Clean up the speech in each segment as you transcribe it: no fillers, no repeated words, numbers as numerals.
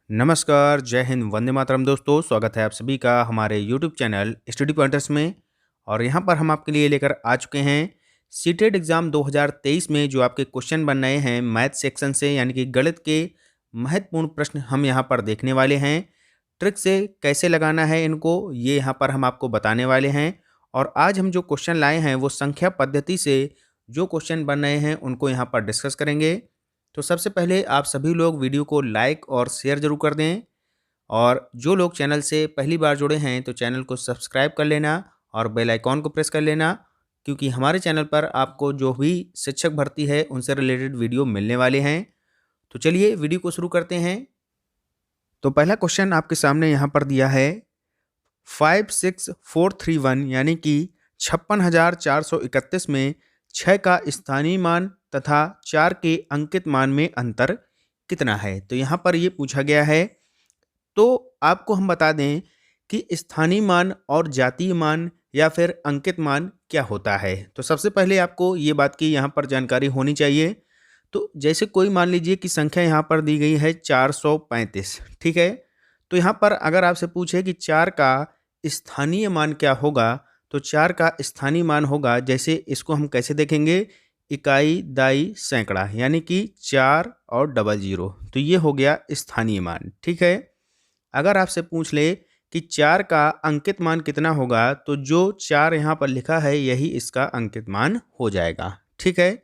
नमस्कार, जय हिंद, वंदे मातरम दोस्तों। स्वागत है आप सभी का हमारे यूट्यूब चैनल स्टडी पॉइंटर्स में। और यहाँ पर हम आपके लिए लेकर आ चुके हैं सीटेट एग्ज़ाम 2023 में जो आपके क्वेश्चन बन रहे हैं मैथ सेक्शन से, यानी कि गणित के महत्वपूर्ण प्रश्न हम यहाँ पर देखने वाले हैं। ट्रिक से कैसे लगाना है इनको, ये यहाँ पर हम आपको बताने वाले हैं। और आज हम जो क्वेश्चन लाए हैं वो संख्या पद्धति से जो क्वेश्चन बन रहे हैं उनको यहाँ पर डिस्कस करेंगे। तो सबसे पहले आप सभी लोग वीडियो को लाइक और शेयर ज़रूर कर दें, और जो लोग चैनल से पहली बार जुड़े हैं तो चैनल को सब्सक्राइब कर लेना और बेल आइकॉन को प्रेस कर लेना, क्योंकि हमारे चैनल पर आपको जो भी शिक्षक भर्ती है उनसे रिलेटेड वीडियो मिलने वाले हैं। तो चलिए वीडियो को शुरू करते हैं। तो पहला क्वेश्चन आपके सामने यहाँ पर दिया है 56431, यानी कि 56,431 में 6 का स्थानीय मान तथा 4 के अंकित मान में अंतर कितना है। तो यहाँ पर ये पूछा गया है। तो आपको हम बता दें कि स्थानीय मान और जातीय मान या फिर अंकित मान क्या होता है। तो सबसे पहले आपको ये बात की यहाँ पर जानकारी होनी चाहिए। तो जैसे कोई मान लीजिए कि संख्या यहाँ पर दी गई है 435, ठीक है। तो यहाँ पर अगर आपसे पूछे कि 4 का स्थानीय मान क्या होगा, तो 4 का स्थानीय मान होगा, जैसे इसको हम कैसे देखेंगे, इकाई, दाई, सैकड़ा, यानी कि 4 और 00। तो ये हो गया स्थानीय मान, ठीक है। अगर आपसे पूछ ले कि 4 का अंकित मान कितना होगा, तो जो 4 यहाँ पर लिखा है यही इसका अंकित मान हो जाएगा, ठीक है।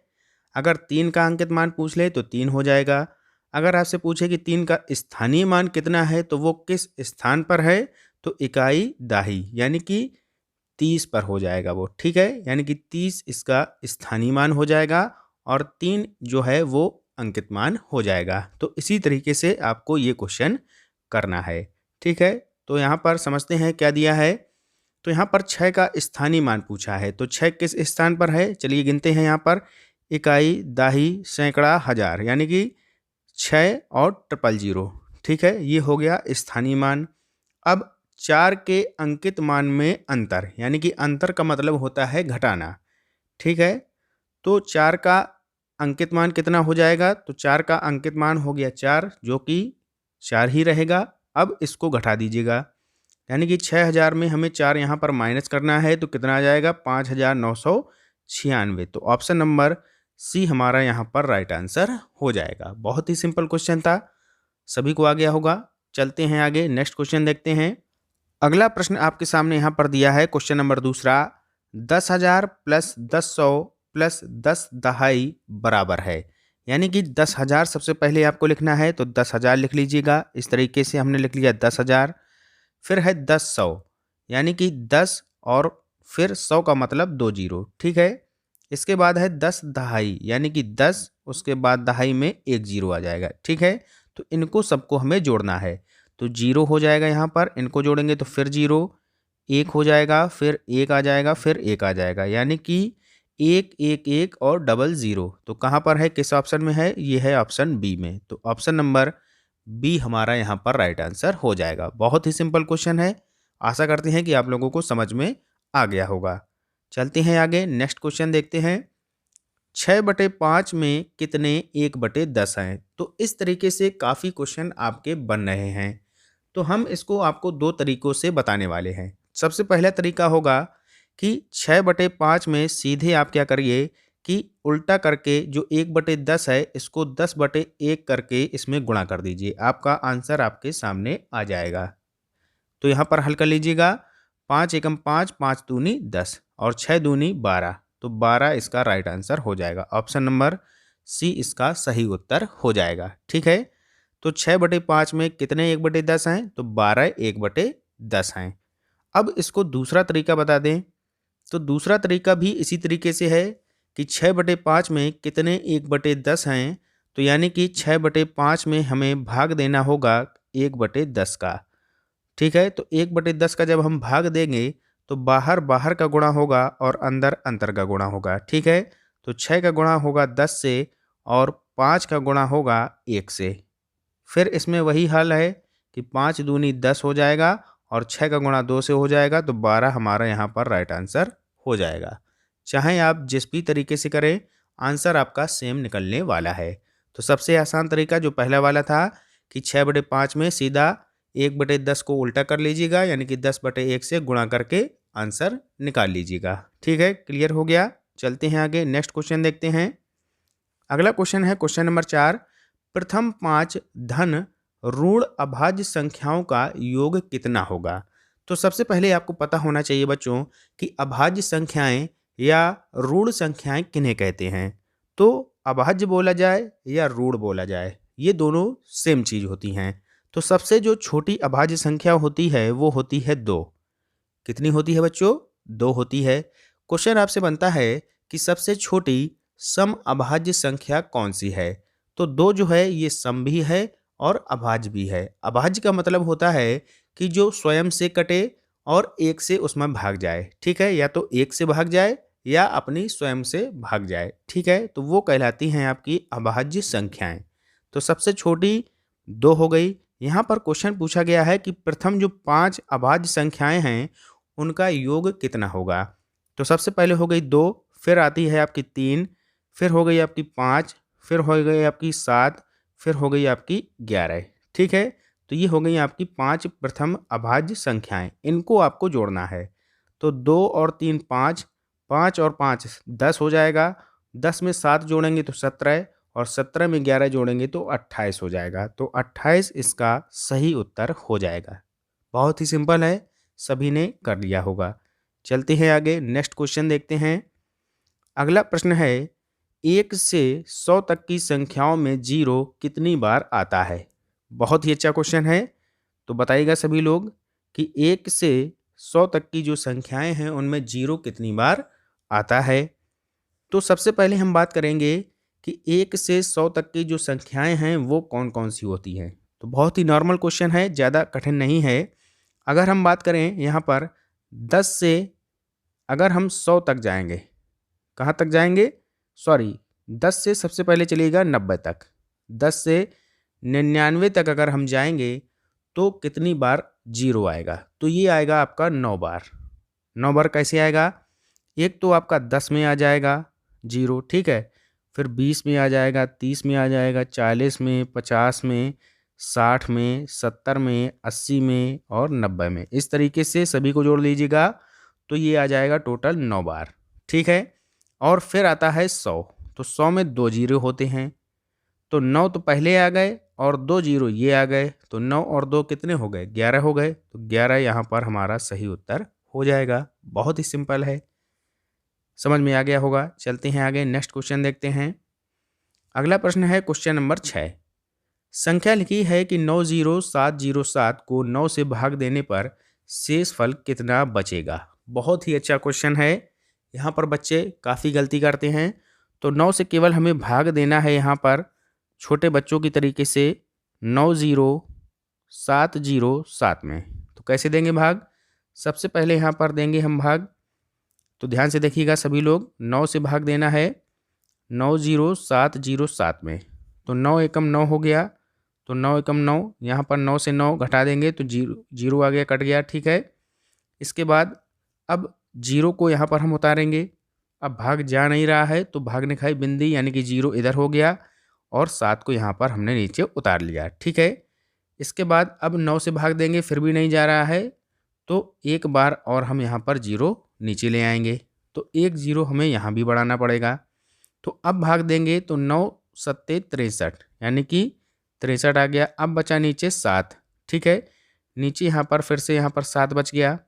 अगर 3 का अंकित मान पूछ ले तो 3 हो जाएगा। अगर आपसे पूछे कि 3 का स्थानीय मान कितना है, तो वो किस स्थान पर है, तो इकाई, दाही, यानी कि 30 पर हो जाएगा वो, ठीक है। यानी कि 30 इसका स्थानीय मान हो जाएगा और 3 जो है वो अंकित मान हो जाएगा। तो इसी तरीके से आपको ये क्वेश्चन करना है, ठीक है। तो यहाँ पर समझते हैं क्या दिया है। तो यहाँ पर 6 का स्थानीय मान पूछा है, तो 6 किस स्थान पर है, चलिए गिनते हैं। यहाँ पर इकाई, दाही, सैकड़ा, हजार, यानी कि 6 और 000, ठीक है। ये हो गया स्थानीय मान। अब 4 के अंकित मान में अंतर, यानी कि अंतर का मतलब होता है घटाना, ठीक है। तो 4 का अंकित मान कितना हो जाएगा, तो 4 का अंकित मान हो गया 4, जो कि 4 ही रहेगा। अब इसको घटा दीजिएगा, यानी कि 6000 में हमें 4 यहाँ पर माइनस करना है, तो कितना आ जाएगा, 5996। तो ऑप्शन नंबर सी हमारा यहाँ पर राइट आंसर हो जाएगा। बहुत ही सिंपल क्वेश्चन था, सभी को आ गया होगा। चलते हैं आगे, नेक्स्ट क्वेश्चन देखते हैं। अगला प्रश्न आपके सामने यहाँ पर दिया है, क्वेश्चन नंबर दूसरा, 10,000 प्लस 10,100 प्लस 10 दहाई बराबर है। यानी कि 10,000 सबसे पहले आपको लिखना है, तो 10,000 लिख लीजिएगा। इस तरीके से हमने लिख लिया 10,000। फिर है 10,100, यानी कि 10 और फिर 100 का मतलब 2 जीरो, ठीक है। इसके बाद है 10 दहाई, यानी कि 10 उसके बाद दहाई में 1 जीरो आ जाएगा, ठीक है। तो इनको सबको हमें जोड़ना है, तो जीरो हो जाएगा यहाँ पर, इनको जोड़ेंगे तो फिर जीरो, 1 हो जाएगा, फिर 1 आ जाएगा, फिर 1 आ जाएगा, यानी कि 1 1 1 और 00। तो कहाँ पर है, किस ऑप्शन में है, ये है ऑप्शन बी में। तो ऑप्शन नंबर बी हमारा यहाँ पर राइट आंसर हो जाएगा। बहुत ही सिंपल क्वेश्चन है, आशा करते हैं कि आप लोगों को समझ में आ गया होगा। चलते हैं आगे, नेक्स्ट क्वेश्चन देखते हैं। 6/5 में कितने 1/10 हैं। तो इस तरीके से काफ़ी क्वेश्चन आपके बन रहे हैं। तो हम इसको आपको 2 तरीकों से बताने वाले हैं। सबसे पहला तरीका होगा कि 6/5 में सीधे आप क्या करिए कि उल्टा करके जो 1/10 है इसको 10/1 करके इसमें गुणा कर दीजिए, आपका आंसर आपके सामने आ जाएगा। तो यहाँ पर हल कर लीजिएगा, 5 एकम 5, 5 दूनी 10 और 6 दूनी 12। तो 12 इसका राइट आंसर हो जाएगा। ऑप्शन नंबर सी इसका सही उत्तर हो जाएगा, ठीक है। तो 6/5 में कितने 1/10 हैं, तो 12 1/10 हैं। अब इसको दूसरा तरीका बता दें, तो दूसरा तरीका भी इसी तरीके से है कि 6/5 में कितने 1/10 हैं। तो यानी कि 6/5 में हमें भाग देना होगा 1/10 का, ठीक है। तो 1/10 का जब हम भाग देंगे तो बाहर बाहर का गुणा होगा और अंदर अंतर का गुणा होगा, ठीक है। तो 6 का गुणा होगा 10 से और 5 का गुणा होगा 1 से। फिर इसमें वही हाल है कि 5 दूनी 10 हो जाएगा और 6 का गुणा 2 से हो जाएगा, तो 12 हमारा यहाँ पर राइट आंसर हो जाएगा। चाहे आप जिस भी तरीके से करें, आंसर आपका सेम निकलने वाला है। तो सबसे आसान तरीका जो पहला वाला था कि 6/5 में सीधा 1/10 को उल्टा कर लीजिएगा, यानी कि 10/1 से गुणा करके आंसर निकाल लीजिएगा। ठीक है, क्लियर हो गया। चलते हैं आगे, नेक्स्ट क्वेश्चन देखते हैं। अगला क्वेश्चन है क्वेश्चन नंबर 4। प्रथम 5 धन ऋण अभाज्य संख्याओं का योग कितना होगा? तो सबसे पहले आपको पता होना चाहिए बच्चों कि अभाज्य संख्याएं या ऋण संख्याएं किन्हें कहते हैं। तो अभाज्य बोला जाए या ऋण बोला जाए, ये दोनों सेम चीज होती हैं। तो सबसे जो छोटी अभाज्य संख्या होती है वो होती है 2। कितनी होती है बच्चों? 2 होती है। क्वेश्चन आपसे बनता है कि सबसे छोटी सम अभाज्य संख्या कौन सी है? तो 2 जो है ये सम भी है और अभाज्य भी है। अभाज्य का मतलब होता है कि जो स्वयं से कटे और 1 से उसमें भाग जाए। ठीक है, या तो 1 से भाग जाए या अपनी स्वयं से भाग जाए। ठीक है, तो वो कहलाती हैं आपकी अभाज्य संख्याएं। तो सबसे छोटी 2 हो गई। यहाँ पर क्वेश्चन पूछा गया है कि प्रथम जो 5 अभाज्य संख्याएं हैं उनका योग कितना होगा। तो सबसे पहले हो गई 2, फिर आती है आपकी 3, फिर हो गई आपकी 5, फिर हो गई आपकी 7, फिर हो गई आपकी 11। ठीक है, तो ये हो गई आपकी 5 प्रथम अभाज्य संख्याएं। इनको आपको जोड़ना है। तो 2 और 3 5, 5 और 5 10 हो जाएगा। 10 में 7 जोड़ेंगे तो 17, और 17 में 11 जोड़ेंगे तो 28 हो जाएगा। तो 28 इसका सही उत्तर हो जाएगा। बहुत ही सिंपल है, सभी ने कर लिया होगा। चलते हैं आगे, नेक्स्ट क्वेश्चन देखते हैं। अगला प्रश्न है 1 से 100 तक की संख्याओं में 0 कितनी बार आता है? बहुत ही अच्छा क्वेश्चन है। तो बताइएगा सभी लोग कि 1 से 100 तक की जो संख्याएं हैं उनमें 0 कितनी बार आता है। तो सबसे पहले हम बात करेंगे कि 1 से 100 तक की जो संख्याएं हैं वो कौन कौन सी होती हैं। तो बहुत ही नॉर्मल क्वेश्चन है, ज़्यादा कठिन नहीं है। अगर हम बात करें यहाँ पर 10 से अगर हम 100 तक जाएंगे, कहाँ तक जाएंगे? सॉरी, 10 से सबसे पहले चलिएगा 90 तक। 10 से 99 तक अगर हम जाएंगे तो कितनी बार 0 आएगा? तो ये आएगा आपका 9 बार। 9 बार कैसे आएगा? एक तो आपका 10 में आ जाएगा 0, ठीक है, फिर 20 में आ जाएगा, 30 में आ जाएगा, 40 में, 50 में, 60 में, 70 में, 80 में और 90 में। इस तरीके से सभी को जोड़ लीजिएगा तो ये आ जाएगा टोटल 9 बार। ठीक है, और फिर आता है 100। तो 100 में 2 0 होते हैं। तो 9 तो पहले आ गए और 2 0 ये आ गए। तो 9 और 2 कितने हो गए? 11 हो गए। तो 11 यहाँ पर हमारा सही उत्तर हो जाएगा। बहुत ही सिंपल है, समझ में आ गया होगा। चलते हैं आगे, नेक्स्ट क्वेश्चन देखते हैं। अगला प्रश्न है क्वेश्चन नंबर 6। संख्या लिखी है कि 90707 को 9 से भाग देने पर शेष फल कितना बचेगा। बहुत ही अच्छा क्वेश्चन है। यहाँ पर बच्चे काफ़ी गलती करते हैं। तो 9 से केवल हमें भाग देना है यहाँ पर छोटे बच्चों की तरीके से 90707 में। तो कैसे देंगे भाग? सबसे पहले यहाँ पर देंगे हम भाग। तो ध्यान से देखिएगा सभी लोग, 9 से भाग देना है 90707 में। तो 9 एकम 9 हो गया। तो 9 एकम 9, यहाँ पर 9 से 9 घटा देंगे तो 0 आ गया, कट गया। ठीक है, इसके बाद अब 0 को यहाँ पर हम उतारेंगे। अब भाग जा नहीं रहा है तो भाग ने खाई बिंदी, यानी कि 0 इधर हो गया और 7 को यहाँ पर हमने नीचे उतार लिया। ठीक है, इसके बाद अब 9 से भाग देंगे, फिर भी नहीं जा रहा है तो एक बार और हम यहाँ पर 0 नीचे ले आएंगे। तो 1 0 हमें यहाँ भी बढ़ाना पड़ेगा। तो अब भाग देंगे तो 9 सत्ते 63, यानी कि 63 आ गया। अब बचा नीचे 7। ठीक है, नीचे यहाँ पर फिर से यहाँ पर 7 बच गया।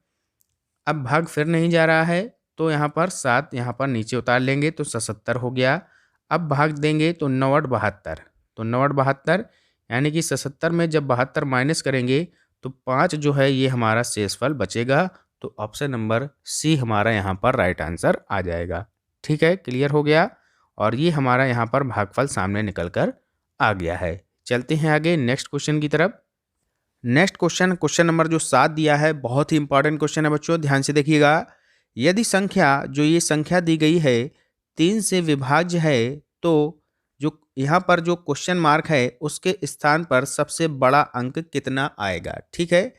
अब भाग फिर नहीं जा रहा है तो यहाँ पर 7 यहाँ पर नीचे उतार लेंगे तो 77 हो गया। अब भाग देंगे तो 9 8 72। तो 9 8 72, यानी कि 77 में जब 72 माइनस करेंगे तो 5 जो है ये हमारा शेष फल बचेगा। तो ऑप्शन नंबर सी हमारा यहाँ पर राइट आंसर आ जाएगा। ठीक है, क्लियर हो गया। और ये हमारा यहाँ पर भागफल सामने निकल कर आ गया है। चलते हैं आगे नेक्स्ट क्वेश्चन की तरफ। नेक्स्ट क्वेश्चन नंबर जो 7 दिया है, बहुत ही इंपॉर्टेंट क्वेश्चन है बच्चों, ध्यान से देखिएगा। यदि संख्या जो ये संख्या दी गई है 3 से विभाज्य है तो जो यहाँ पर जो क्वेश्चन मार्क है उसके स्थान पर सबसे बड़ा अंक कितना आएगा। ठीक है,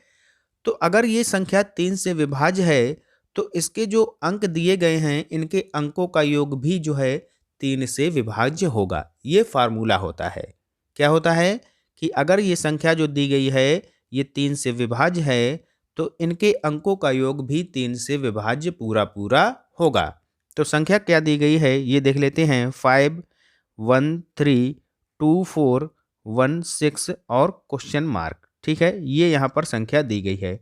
तो अगर ये संख्या 3 से विभाज्य है तो इसके जो अंक दिए गए हैं इनके अंकों का योग भी जो है 3 से विभाज्य होगा। ये फार्मूला होता है। क्या होता है कि अगर ये संख्या जो दी गई है ये 3 से विभाज्य है तो इनके अंकों का योग भी 3 से विभाज्य पूरा पूरा होगा। तो संख्या क्या दी गई है ये देख लेते हैं, 5, 1, 3, 2, 4, 1, 6 और क्वेश्चन मार्क। ठीक है, ये यहाँ पर संख्या दी गई है।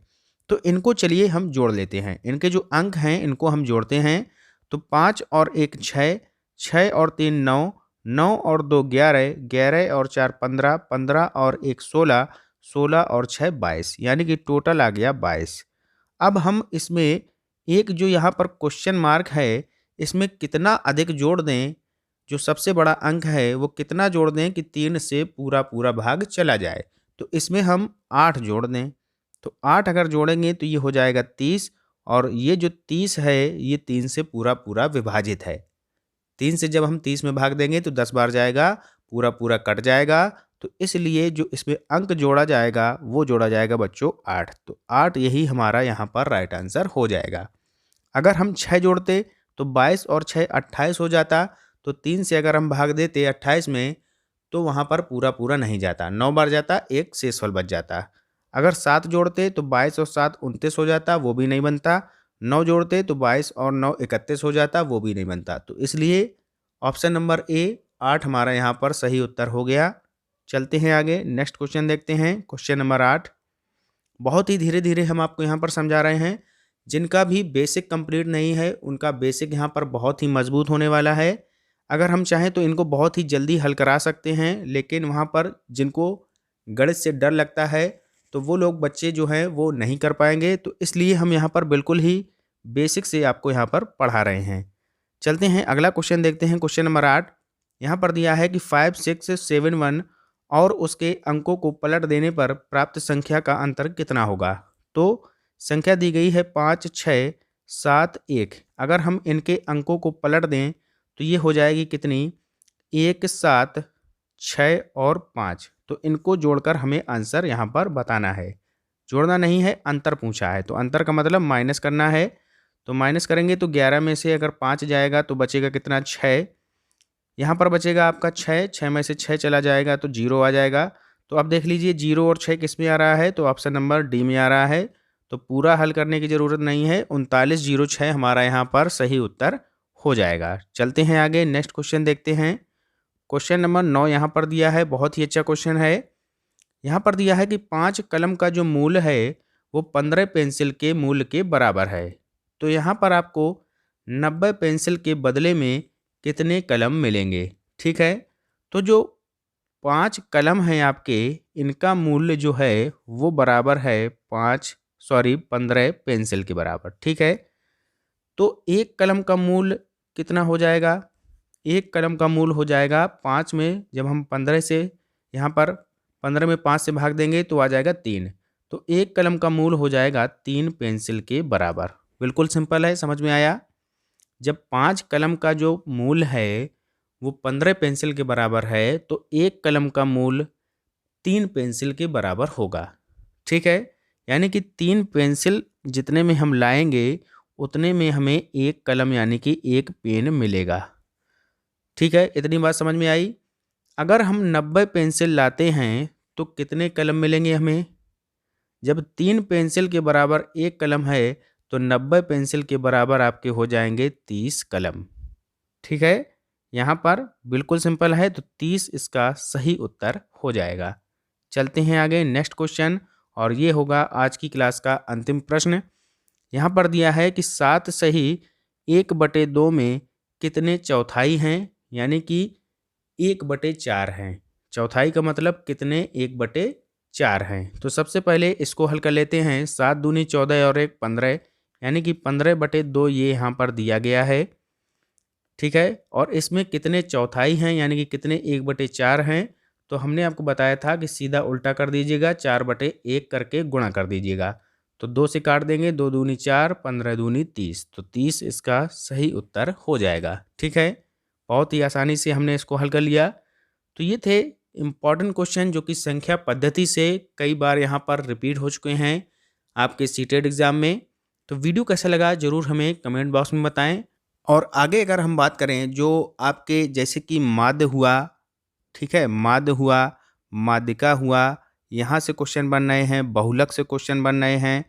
तो इनको चलिए हम जोड़ लेते हैं, इनके जो अंक हैं इनको हम जोड़ते हैं। तो 5 और 1 6, 6 और 3 9, 9 और 2 11, 11 और 4 15, 15 और 1 16, 16 और 6 22, यानी कि टोटल आ गया 22। अब हम इसमें एक जो यहाँ पर क्वेश्चन मार्क है इसमें कितना अधिक जोड़ दें, जो सबसे बड़ा अंक है वो कितना जोड़ दें कि 3 से पूरा पूरा भाग चला जाए। तो इसमें हम 8 जोड़ दें। तो 8 अगर जोड़ेंगे तो ये हो जाएगा 30, और ये जो 30 है ये 3 से पूरा पूरा विभाजित है। 3 से जब हम 30 में भाग देंगे तो 10 बार जाएगा, पूरा पूरा कट जाएगा। तो इसलिए जो इसमें अंक जोड़ा जाएगा वो जोड़ा जाएगा बच्चों 8। तो 8 यही हमारा यहाँ पर राइट आंसर हो जाएगा। अगर हम 6 जोड़ते तो 22 और 6 28 हो जाता। तो 3 से अगर हम भाग देते 28 में तो वहाँ पर पूरा पूरा नहीं जाता, 9 बार जाता, एक शेषफल बच जाता। अगर 7 जोड़ते तो 22 और 7 29 हो जाता, वो भी नहीं बनता। 9 जोड़ते तो 22 और 9 31 हो जाता, वो भी नहीं बनता। तो इसलिए ऑप्शन नंबर ए 8 हमारा यहाँ पर सही उत्तर हो गया। चलते हैं आगे, नेक्स्ट क्वेश्चन देखते हैं। क्वेश्चन नंबर 8, बहुत ही धीरे धीरे हम आपको यहाँ पर समझा रहे हैं। जिनका भी बेसिक कंप्लीट नहीं है उनका बेसिक यहाँ पर बहुत ही मजबूत होने वाला है। अगर हम चाहें तो इनको बहुत ही जल्दी हल करा सकते हैं, लेकिन वहाँ पर जिनको गणित से डर लगता है तो वो लोग बच्चे जो हैं वो नहीं कर पाएंगे। तो इसलिए हम यहाँ पर बिल्कुल ही बेसिक से आपको यहाँ पर पढ़ा रहे हैं। चलते हैं अगला क्वेश्चन देखते हैं। क्वेश्चन नंबर 8 यहाँ पर दिया है कि 5, 6, 7, 1 और उसके अंकों को पलट देने पर प्राप्त संख्या का अंतर कितना होगा। तो संख्या दी गई है 5, 6, 7, 1। अगर हम इनके अंकों को पलट दें तो ये हो जाएगी कितनी, 1, 7, 6 और 5। तो इनको जोड़कर हमें आंसर यहाँ पर बताना है, जोड़ना नहीं है, अंतर पूछा है। तो अंतर का मतलब माइनस करना है। तो माइनस करेंगे तो 11 में से अगर 5 जाएगा तो बचेगा कितना, 6। यहाँ पर बचेगा आपका 6, 6 में से 6 चला जाएगा तो 0 आ जाएगा। तो अब देख लीजिए 0 और 6 किस में आ रहा है, तो ऑप्शन नंबर डी में आ रहा है। तो पूरा हल करने की ज़रूरत नहीं है, 3906 हमारा यहाँ पर सही उत्तर हो जाएगा। चलते हैं आगे, नेक्स्ट क्वेश्चन देखते हैं। क्वेश्चन नंबर 9 यहाँ पर दिया है, बहुत ही अच्छा क्वेश्चन है। यहाँ पर दिया है कि 5 कलम का जो मूल्य है वो 15 पेंसिल के मूल्य के बराबर है। तो यहाँ पर आपको 90 पेंसिल के बदले में कितने कलम मिलेंगे। ठीक है, तो जो 5 कलम हैं आपके, इनका मूल्य जो है वो बराबर है 15 पेंसिल के बराबर। ठीक है, तो एक कलम का मूल्य कितना हो जाएगा, एक कलम का मूल्य हो जाएगा 5 में जब हम 15 से यहाँ पर 15 में 5 से भाग देंगे तो आ जाएगा 3। तो एक कलम का मूल्य हो जाएगा 3 पेंसिल के बराबर। बिल्कुल सिंपल है, समझ में आया। जब 5 कलम का जो मूल्य है वो 15 पेंसिल के बराबर है तो एक कलम का मूल्य 3 पेंसिल के बराबर होगा। ठीक है, यानी कि 3 पेंसिल जितने में हम लाएंगे उतने में हमें एक कलम यानी कि एक पेन मिलेगा। ठीक है, इतनी बात समझ में आई। अगर हम 90 पेंसिल लाते हैं तो कितने कलम मिलेंगे हमें। जब 3 पेंसिल के बराबर एक कलम है तो 90 पेंसिल के बराबर आपके हो जाएंगे 30 कलम। ठीक है, यहाँ पर बिल्कुल सिंपल है, तो 30 इसका सही उत्तर हो जाएगा। चलते हैं आगे, नेक्स्ट क्वेश्चन, और ये होगा आज की क्लास का अंतिम प्रश्न। यहाँ पर दिया है कि 7 सही 1/2 में कितने चौथाई हैं, यानी कि 1/4 हैं। चौथाई का मतलब कितने 1/4 हैं। तो सबसे पहले इसको हल कर लेते हैं। 7 दूनी 14 और 1 15, यानी कि 15/2 ये यहाँ पर दिया गया है। ठीक है, और इसमें कितने चौथाई हैं यानी कि कितने 1/4 हैं। तो हमने आपको बताया था कि सीधा उल्टा कर दीजिएगा, 4/1 करके गुणा कर दीजिएगा। तो 2 से काट देंगे, 2 दूनी 4, 15 दूनी 30। तो 30 इसका सही उत्तर हो जाएगा। ठीक है, बहुत ही आसानी से हमने इसको हल कर लिया। तो ये थे इम्पॉर्टेंट क्वेश्चन जो कि संख्या पद्धति से कई बार यहाँ पर रिपीट हो चुके हैं आपके सीटेट एग्ज़ाम में। तो वीडियो कैसा लगा ज़रूर हमें कमेंट बॉक्स में बताएं। और आगे अगर हम बात करें जो आपके जैसे कि माध्य हुआ, ठीक है, माध्य हुआ, माध्यिका हुआ, यहाँ से क्वेश्चन बन रहे हैं, बहुलक से क्वेश्चन बन रहे हैं,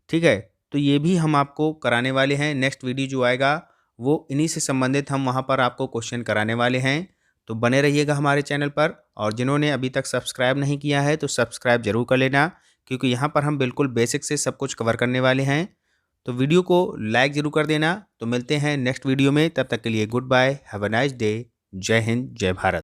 ठीक है। तो ये भी हम आपको कराने वाले हैं। नेक्स्ट वीडियो जो आएगा वो इन्हीं से संबंधित हम वहाँ पर आपको क्वेश्चन कराने वाले हैं। तो बने रहिएगा हमारे चैनल पर, और जिन्होंने अभी तक सब्सक्राइब नहीं किया है तो सब्सक्राइब जरूर कर लेना, क्योंकि यहाँ पर हम बिल्कुल बेसिक से सब कुछ कवर करने वाले हैं। तो वीडियो को लाइक जरूर कर देना। तो मिलते हैं नेक्स्ट वीडियो में, तब तक के लिए goodbye, have a nice day, जय हिंद, जय भारत।